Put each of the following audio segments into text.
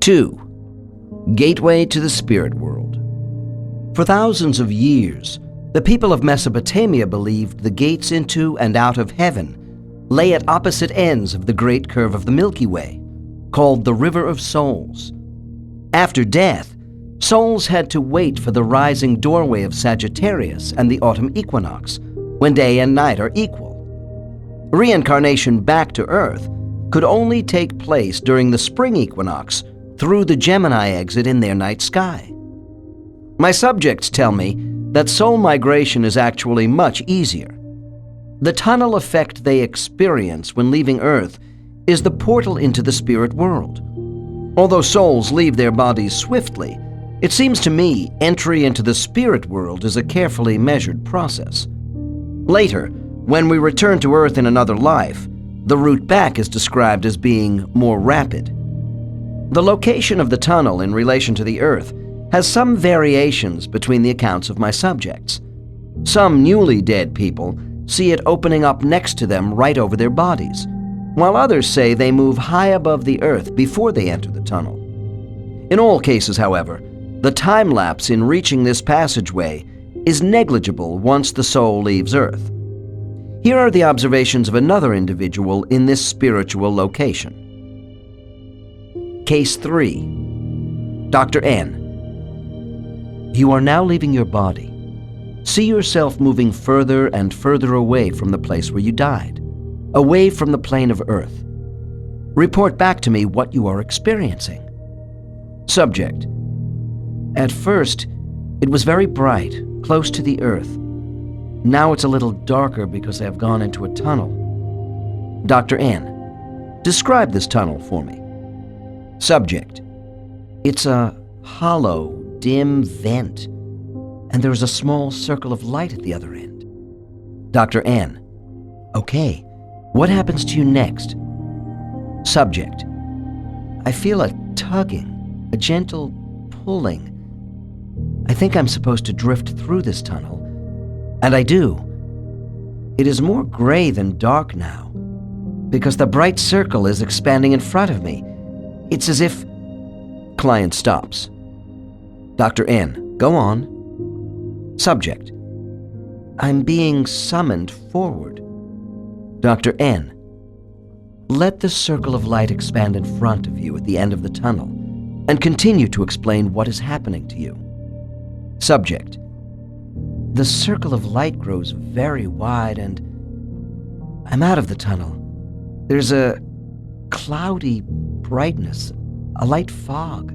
2. Gateway to the spirit world. For thousands of years, the people of Mesopotamia believed the gates into and out of heaven lay at opposite ends of the great curve of the Milky Way, called the River of Souls. After death, souls had to wait for the rising doorway of Sagittarius and the autumn equinox, when day and night are equal. Reincarnation back to Earth could only take place during the spring equinox through the Gemini exit in their night sky. My subjects tell me that soul migration is actually much easier. The tunnel effect they experience when leaving Earth is the portal into the spirit world. Although souls leave their bodies swiftly, it seems to me entry into the spirit world is a carefully measured process. Later, when we return to Earth in another life, the route back is described as being more rapid. The location of the tunnel in relation to the Earth has some variations between the accounts of my subjects. Some newly dead people see it opening up next to them right over their bodies, while others say they move high above the Earth before they enter the tunnel. In all cases, however, the time lapse in reaching this passageway is negligible once the soul leaves Earth. Here are the observations of another individual in this spiritual location. Case 3. Dr. N. You are now leaving your body. See yourself moving further and further away from the place where you died, away from the plane of Earth. Report back to me what you are experiencing. Subject. At first, it was very bright, close to the Earth. Now it's a little darker because I have gone into a tunnel. Dr. N. Describe this tunnel for me. Subject. It's a hollow, dim vent, and there is a small circle of light at the other end. Dr. N. Okay, what happens to you next? Subject. I feel a tugging, a gentle pulling. I think I'm supposed to drift through this tunnel, and I do. It is more gray than dark now, because the bright circle is expanding in front of me. It's as if... Client stops. Dr. N. Go on. Subject. I'm being summoned forward. Dr. N. Let the circle of light expand in front of you at the end of the tunnel and continue to explain what is happening to you. Subject. The circle of light grows very wide and I'm out of the tunnel. There's a cloudy brightness, a light fog.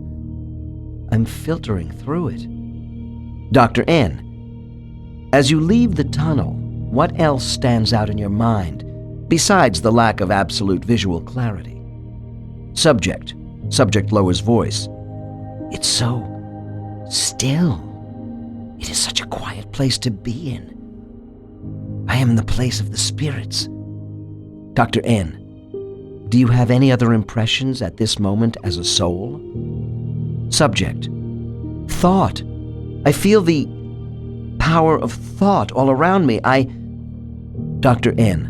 I'm filtering through it. Dr. N. As you leave the tunnel, what else stands out in your mind besides the lack of absolute visual clarity? Subject. Subject lowers voice. It's so still. It is such a quiet place to be in. I am in the place of the spirits. Dr. N. Do you have any other impressions at this moment as a soul? Subject. Thought. I feel the power of thought all around me. Dr. N.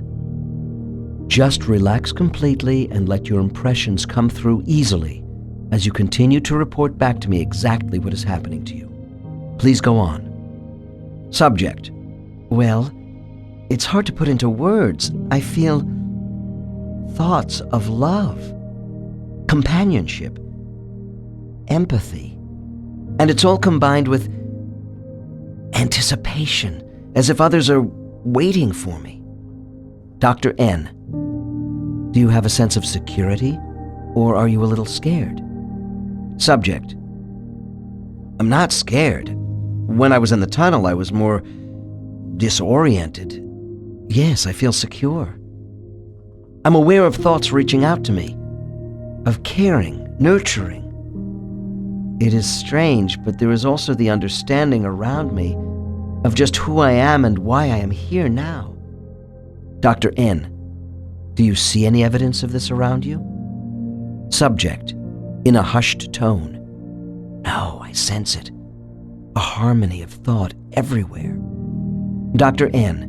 Just relax completely and let your impressions come through easily as you continue to report back to me exactly what is happening to you. Please go on. Subject. Well, it's hard to put into words. I feel thoughts of love, companionship, empathy, and it's all combined with anticipation, as if others are waiting for me. Dr. N. Do you have a sense of security, or are you a little scared? Subject. I'm not scared. When I was in the tunnel, I was more disoriented. Yes, I feel secure. I'm aware of thoughts reaching out to me, of caring, nurturing. It is strange, but there is also the understanding around me of just who I am and why I am here now. Dr. N. Do you see any evidence of this around you? Subject. In a hushed tone. No, I sense it. A harmony of thought everywhere. Dr. N.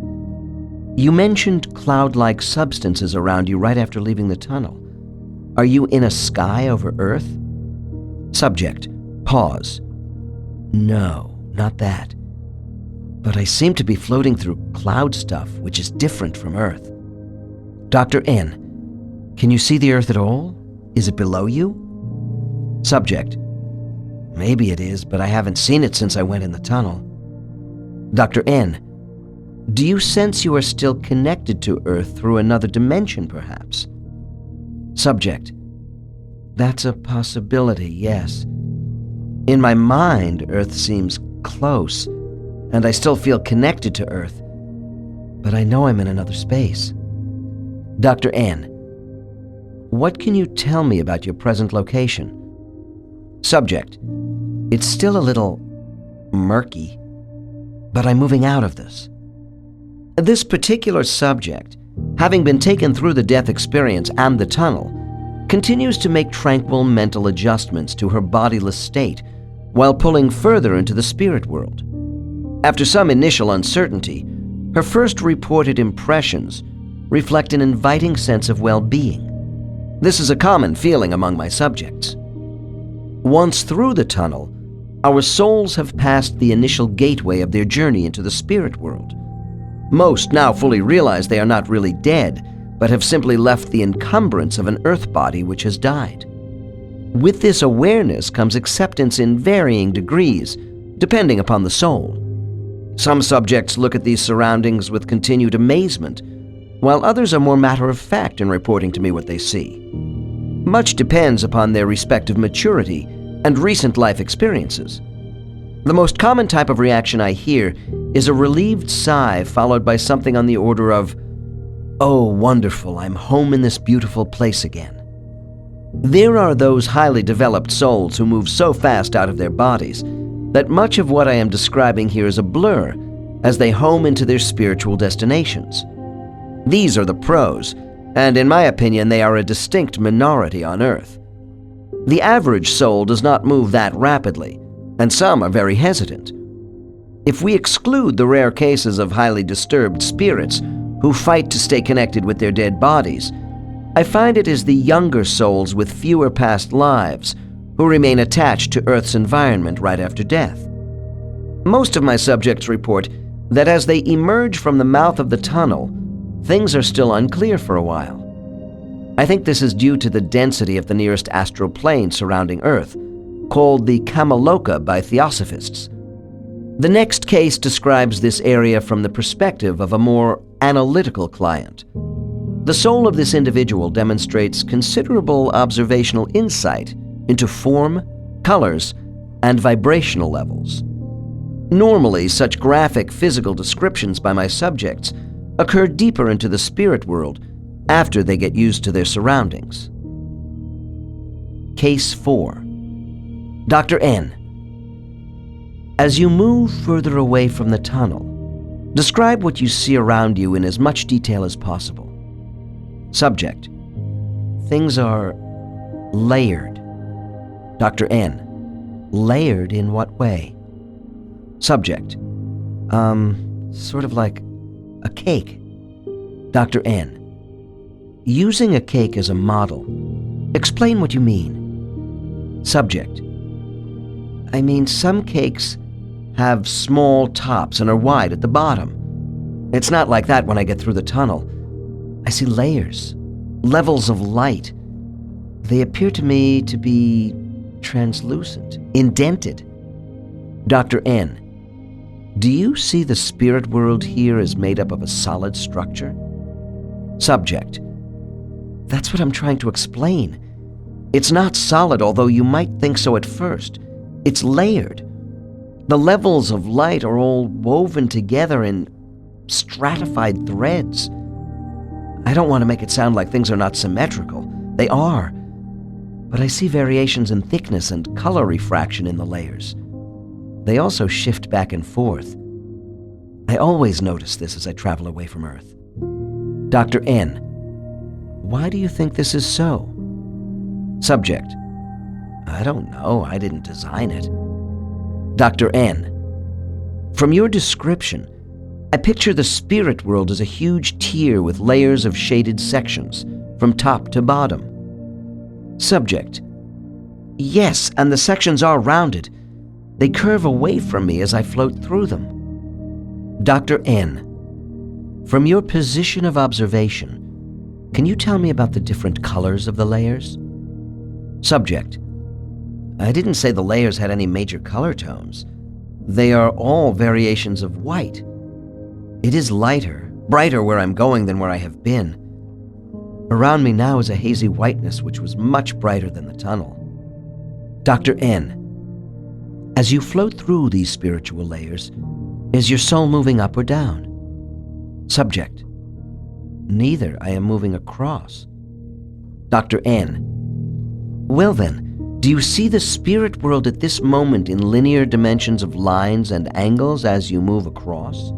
You mentioned cloud-like substances around you right after leaving the tunnel. Are you in a sky over Earth? Subject. Pause. No, not that. But I seem to be floating through cloud stuff, which is different from Earth. Dr. N. Can you see the Earth at all? Is it below you? Subject. Maybe it is, but I haven't seen it since I went in the tunnel. Dr. N. Do you sense you are still connected to Earth through another dimension, perhaps? Subject. That's a possibility, yes. In my mind, Earth seems close, and I still feel connected to Earth, but I know I'm in another space. Dr. N. What can you tell me about your present location? Subject. It's still a little murky, but I'm moving out of this. This particular subject, having been taken through the death experience and the tunnel, continues to make tranquil mental adjustments to her bodiless state while pulling further into the spirit world. After some initial uncertainty, her first reported impressions reflect an inviting sense of well-being. This is a common feeling among my subjects. Once through the tunnel, our souls have passed the initial gateway of their journey into the spirit world. Most now fully realize they are not really dead, but have simply left the encumbrance of an earth body which has died. With this awareness comes acceptance in varying degrees, depending upon the soul. Some subjects look at these surroundings with continued amazement, while others are more matter-of-fact in reporting to me what they see. Much depends upon their respective maturity and recent life experiences. The most common type of reaction I hear is a relieved sigh followed by something on the order of, "Oh, wonderful, I'm home in this beautiful place again." There are those highly developed souls who move so fast out of their bodies that much of what I am describing here is a blur as they home into their spiritual destinations. These are the pros, and in my opinion, they are a distinct minority on Earth. The average soul does not move that rapidly, and some are very hesitant. If we exclude the rare cases of highly disturbed spirits who fight to stay connected with their dead bodies, I find it is the younger souls with fewer past lives who remain attached to Earth's environment right after death. Most of my subjects report that as they emerge from the mouth of the tunnel, things are still unclear for a while. I think this is due to the density of the nearest astral plane surrounding Earth, called the Kamaloka by Theosophists. The next case describes this area from the perspective of a more analytical client. The soul of this individual demonstrates considerable observational insight into form, colors, and vibrational levels. Normally, such graphic physical descriptions by my subjects occur deeper into the spirit world after they get used to their surroundings. Case 4. Dr. N. As you move further away from the tunnel, describe what you see around you in as much detail as possible. Subject. Things are layered. Dr. N. Layered in what way? Subject. Sort of like a cake. Dr. N. Using a cake as a model, explain what you mean. Subject. I mean, some cakes have small tops and are wide at the bottom. It's not like that when I get through the tunnel. I see layers, levels of light. They appear to me to be translucent, indented. Dr. N. Do you see the spirit world here as made up of a solid structure? Subject. That's what I'm trying to explain. It's not solid, although you might think so at first. It's layered. The levels of light are all woven together in stratified threads. I don't want to make it sound like things are not symmetrical. They are. But I see variations in thickness and color refraction in the layers. They also shift back and forth. I always notice this as I travel away from Earth. Dr. N. Why do you think this is so? Subject. I don't know. I didn't design it. Dr. N. From your description, I picture the spirit world as a huge tier with layers of shaded sections, from top to bottom. Subject. Yes, and the sections are rounded. They curve away from me as I float through them. Dr. N, from your position of observation, can you tell me about the different colors of the layers? Subject, I didn't say the layers had any major color tones. They are all variations of white. It is lighter, brighter where I'm going than where I have been. Around me now is a hazy whiteness which was much brighter than the tunnel. Dr. N, as you float through these spiritual layers, is your soul moving up or down? Subject, neither. I am moving across. Dr. N, well then, do you see the spirit world at this moment in linear dimensions of lines and angles as you move across?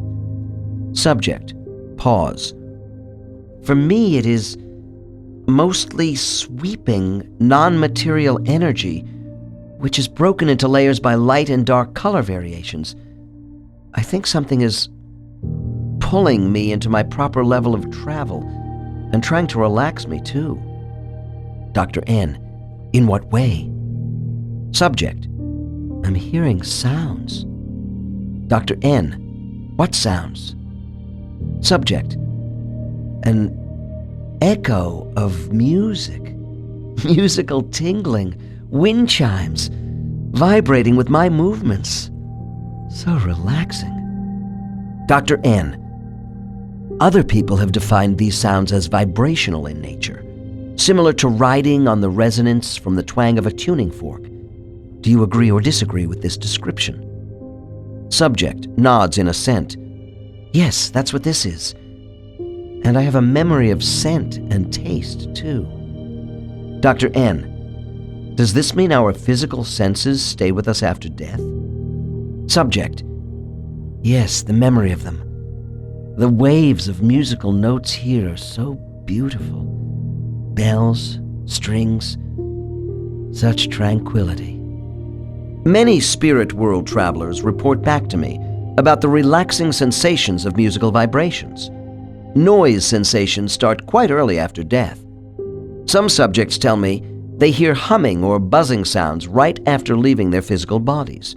Subject, pause. For me, it is mostly sweeping, non-material energy, which is broken into layers by light and dark color variations. I think something is pulling me into my proper level of travel and trying to relax me too. Dr. N, in what way? Subject, I'm hearing sounds. Dr. N, what sounds? Subject, an echo of music, musical tingling, wind chimes, vibrating with my movements. So relaxing. Dr. N, other people have defined these sounds as vibrational in nature, similar to riding on the resonance from the twang of a tuning fork. Do you agree or disagree with this description? Subject nods in assent. Yes, that's what this is. And I have a memory of scent and taste, too. Dr. N, does this mean our physical senses stay with us after death? Subject, yes, the memory of them. The waves of musical notes here are so beautiful. Bells, strings, such tranquility. Many spirit world travelers report back to me about the relaxing sensations of musical vibrations. Noise sensations start quite early after death. Some subjects tell me they hear humming or buzzing sounds right after leaving their physical bodies.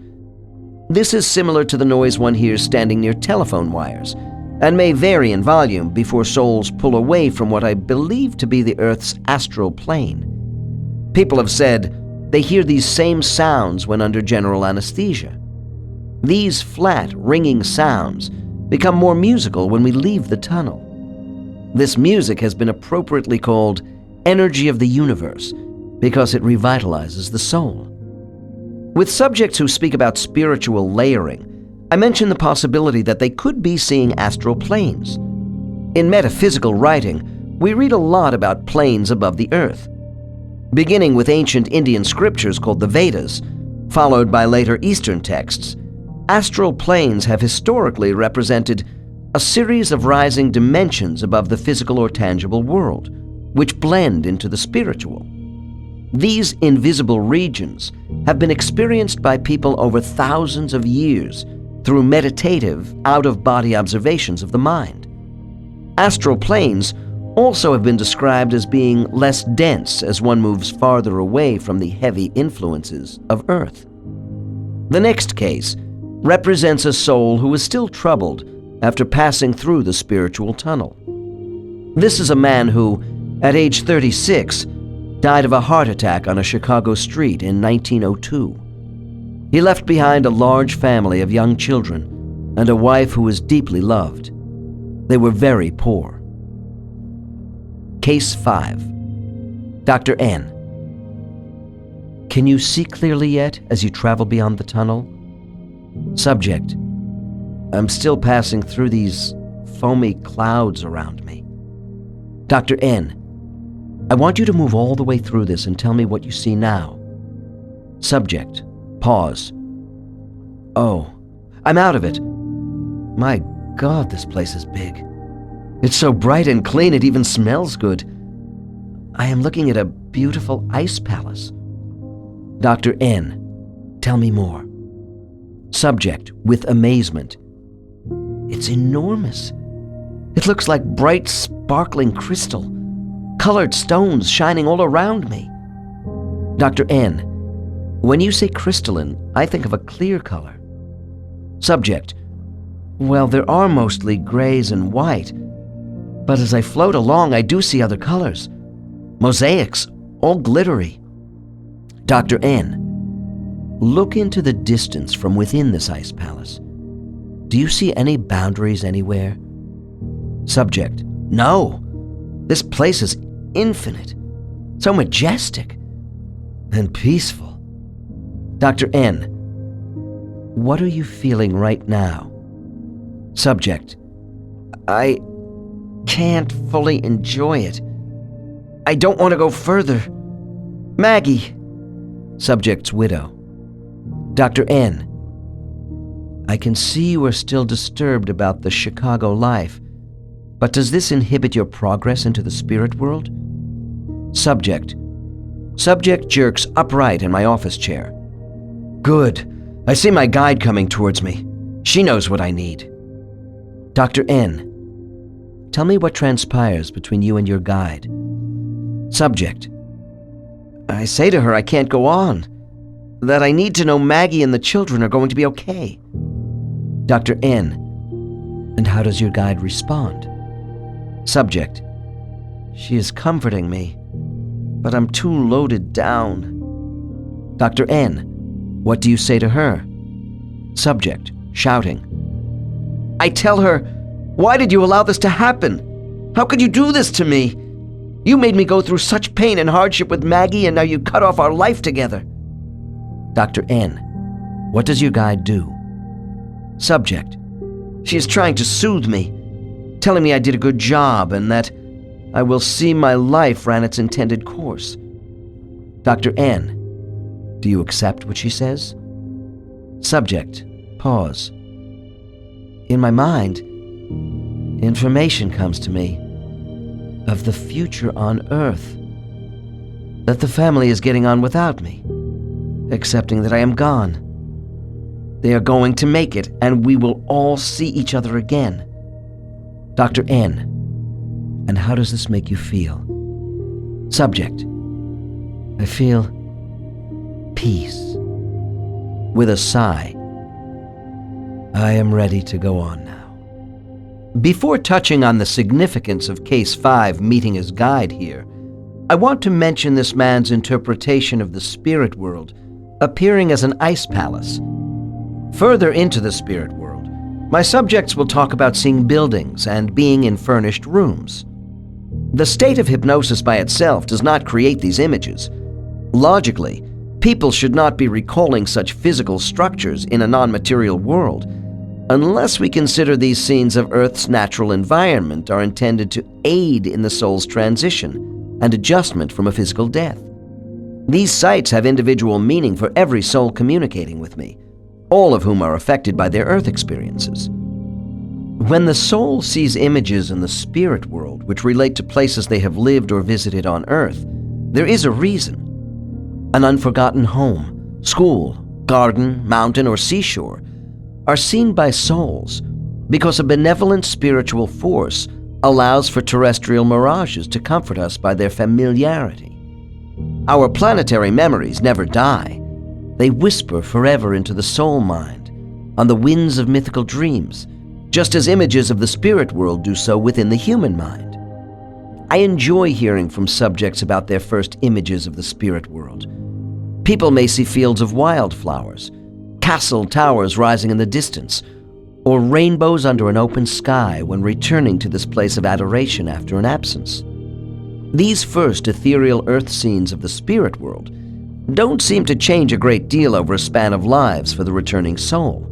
This is similar to the noise one hears standing near telephone wires, and may vary in volume before souls pull away from what I believe to be the Earth's astral plane. People have said they hear these same sounds when under general anesthesia. These flat, ringing sounds become more musical when we leave the tunnel. This music has been appropriately called energy of the universe because it revitalizes the soul. With subjects who speak about spiritual layering, I mention the possibility that they could be seeing astral planes. In metaphysical writing, we read a lot about planes above the earth. Beginning with ancient Indian scriptures called the Vedas, followed by later Eastern texts, astral planes have historically represented a series of rising dimensions above the physical or tangible world, which blend into the spiritual. These invisible regions have been experienced by people over thousands of years through meditative, out-of-body observations of the mind. Astral planes also have been described as being less dense as one moves farther away from the heavy influences of Earth. The next case represents a soul who is still troubled after passing through the spiritual tunnel. This is a man who, at age 36, died of a heart attack on a Chicago street in 1902. He left behind a large family of young children and a wife who was deeply loved. They were very poor. Case 5. Dr. N, can you see clearly yet as you travel beyond the tunnel? Subject, I'm still passing through these foamy clouds around me. Dr. N, I want you to move all the way through this and tell me what you see now. Subject, pause. Oh, I'm out of it. My God, this place is big. It's so bright and clean it even smells good. I am looking at a beautiful ice palace. Dr. N, tell me more. Subject, with amazement. It's enormous. It looks like bright, sparkling crystal, colored stones shining all around me. Dr. N, When you say crystalline, I think of a clear color. Subject: well, there are mostly grays and white, but as I float along, I do see other colors. Mosaics, all glittery. Dr. N: look into the distance from within this ice palace. Do you see any boundaries anywhere? Subject: no. This place is infinite, so majestic and peaceful. Dr. N: what are you feeling right now? Subject: I can't fully enjoy it. I don't want to go further. Maggie. Subject's widow. Dr. N: I can see you are still disturbed about the Chicago life, but does this inhibit your progress into the spirit world? Subject. Subject jerks upright in my office chair. Good. I see my guide coming towards me. She knows what I need. Dr. N: tell me what transpires between you and your guide. Subject: I say to her I can't go on, that I need to know Maggie and the children are going to be okay. Dr. N: and how does your guide respond? Subject: she is comforting me, but I'm too loaded down. Dr. N: what do you say to her? Subject, shouting: I tell her, why did you allow this to happen? How could you do this to me? You made me go through such pain and hardship with Maggie, and now you cut off our life together. Dr. N: what does your guide do? Subject: she is trying to soothe me, telling me I did a good job and that I will see my life ran its intended course. Dr. N: do you accept what she says? Subject, pause. In my mind, information comes to me of the future on Earth, that the family is getting on without me, accepting that I am gone. They are going to make it, and we will all see each other again. Dr. N: and how does this make you feel? Subject: I feel peace. With a sigh, I am ready to go on now. Before touching on the significance of Case 5 meeting his guide here, I want to mention this man's interpretation of the spirit world appearing as an ice palace. Further into the spirit world, my subjects will talk about seeing buildings and being in furnished rooms. The state of hypnosis by itself does not create these images. Logically, people should not be recalling such physical structures in a non-material world, unless we consider these scenes of Earth's natural environment are intended to aid in the soul's transition and adjustment from a physical death. These sites have individual meaning for every soul communicating with me, all of whom are affected by their Earth experiences. When the soul sees images in the spirit world which relate to places they have lived or visited on Earth, there is a reason. An unforgotten home, school, garden, mountain, or seashore are seen by souls because a benevolent spiritual force allows for terrestrial mirages to comfort us by their familiarity. Our planetary memories never die. They whisper forever into the soul mind on the winds of mythical dreams, just as images of the spirit world do so within the human mind. I enjoy hearing from subjects about their first images of the spirit world. People may see fields of wildflowers, castle towers rising in the distance, or rainbows under an open sky when returning to this place of adoration after an absence. These first ethereal earth scenes of the spirit world don't seem to change a great deal over a span of lives for the returning soul,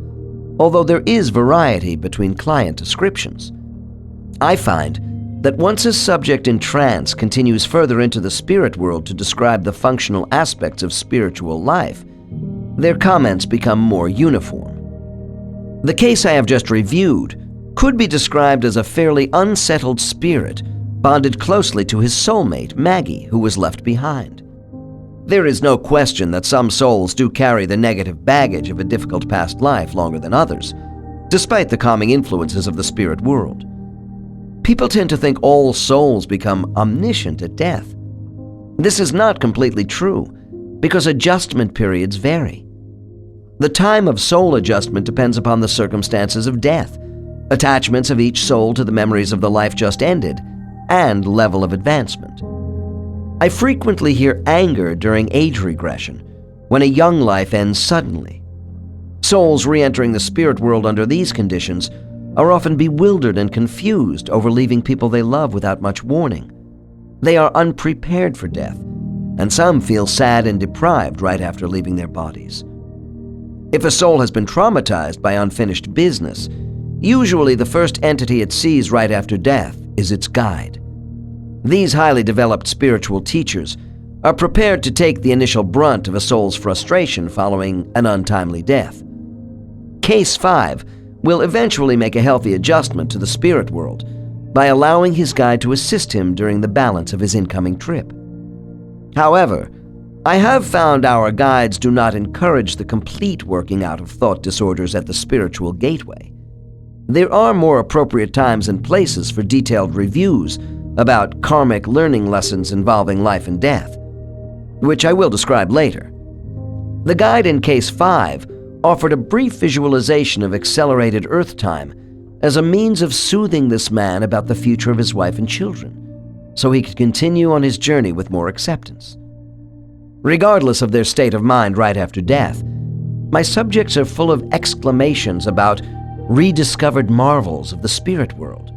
although there is variety between client descriptions. I find that once a subject in trance continues further into the spirit world to describe the functional aspects of spiritual life, their comments become more uniform. The case I have just reviewed could be described as a fairly unsettled spirit bonded closely to his soulmate, Maggie, who was left behind. There is no question that some souls do carry the negative baggage of a difficult past life longer than others, despite the calming influences of the spirit world. People tend to think all souls become omniscient at death. This is not completely true, because adjustment periods vary. The time of soul adjustment depends upon the circumstances of death, attachments of each soul to the memories of the life just ended, and level of advancement. I frequently hear anger during age regression, when a young life ends suddenly. Souls re-entering the spirit world under these conditions are often bewildered and confused over leaving people they love without much warning. They are unprepared for death, and some feel sad and deprived right after leaving their bodies. If a soul has been traumatized by unfinished business, usually the first entity it sees right after death is its guide. These highly developed spiritual teachers are prepared to take the initial brunt of a soul's frustration following an untimely death. Case 5 will eventually make a healthy adjustment to the spirit world by allowing his guide to assist him during the balance of his incoming trip. However, I have found our guides do not encourage the complete working out of thought disorders at the spiritual gateway. There are more appropriate times and places for detailed reviews about karmic learning lessons involving life and death, which I will describe later. The guide in Case 5 offered a brief visualization of accelerated Earth time as a means of soothing this man about the future of his wife and children, so he could continue on his journey with more acceptance. Regardless of their state of mind right after death, my subjects are full of exclamations about rediscovered marvels of the spirit world.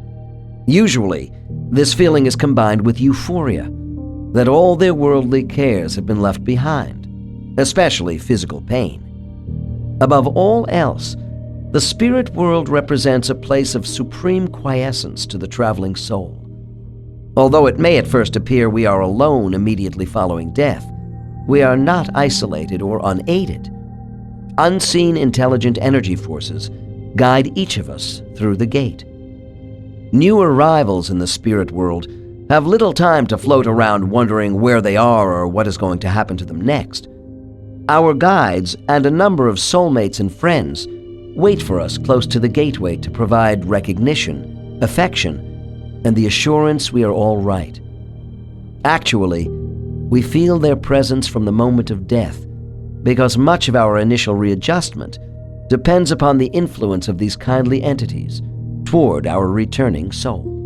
Usually, this feeling is combined with euphoria that all their worldly cares have been left behind, especially physical pain. Above all else, the spirit world represents a place of supreme quiescence to the traveling soul. Although it may at first appear we are alone immediately following death, we are not isolated or unaided. Unseen intelligent energy forces guide each of us through the gate. New arrivals in the spirit world have little time to float around wondering where they are or what is going to happen to them next. Our guides and a number of soulmates and friends wait for us close to the gateway to provide recognition, affection, and the assurance we are all right. Actually, we feel their presence from the moment of death because much of our initial readjustment depends upon the influence of these kindly entities toward our returning soul.